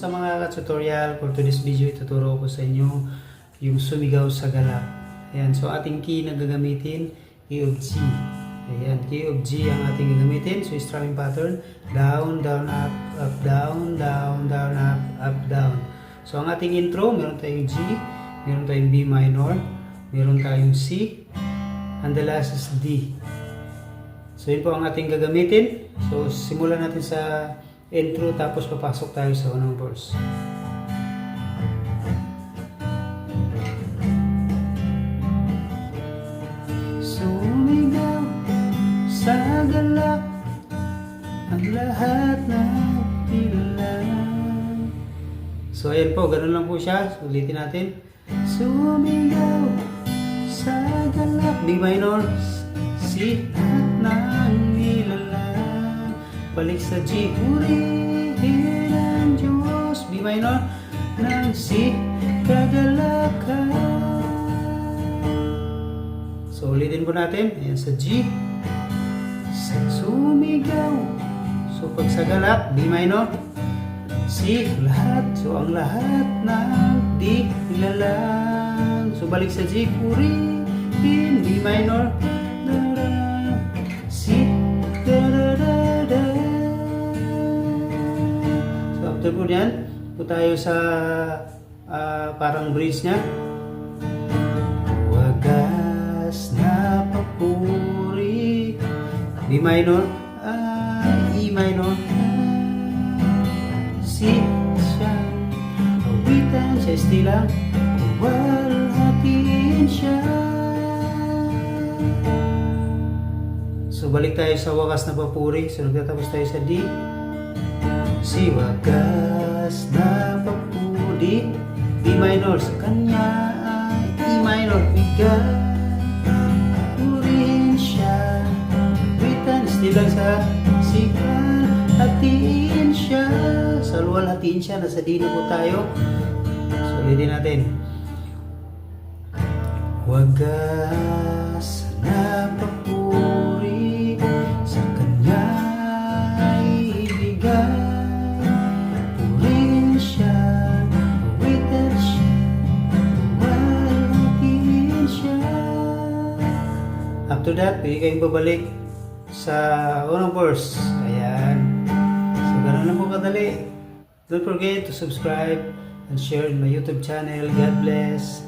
sa mga tutorial. For today's video, ituturo ko sa inyo yung sumigaw sa galak. Ayan, so ating key na gagamitin, key of G. Ayan, key of G ang ating gagamitin. So strumming pattern, down, down, up, down, down, down, up, down. So ang ating intro, meron tayong G, meron tayong B minor, meron tayong C, and the last is D. So yun po ang ating gagamitin. So simulan natin sa intro, tapos papasok tayo sa unang verse. Sumigaw sa galak ang lahat ng ilan. So ayan po, ganun lang po siya. Ulitin natin. Sumigaw sa galak, B minor, C at ng nilalang. Balik sa G, purihin ang Diyos, B minor, ng C, kagalakan. So ulitin po natin. Ayan sa G, sumigaw. So pag sa galak, B minor, C, lahat. So ang lahat ng D, nilalang. So balik sa G, purihin, B minor, C, da-da-da-da. So after po yan, po tayo sa parang bridge nya. Wagas na papuri, B minor, E minor, C siya, awitan siya, istilang, walhatiin siya. So balik tayo sa wagas na papuri. So nagtatapos tayo sa D, C, wagas na papuri, B minor, sa kanya ay E minor, bigat, purihin siya, witan, istilang sa C, hatiin siya. Sa luwal hatiin siya, nasa D na po tayo. So ulitin natin. Wagas na papuri, sa kanya ibigay, purihin siya, awitan siya, walhatiin siya. After that, pwede kayong babalik sa unang verse. Ayan. So ganun lang po kadali. Don't forget to subscribe and share in my YouTube channel. God bless.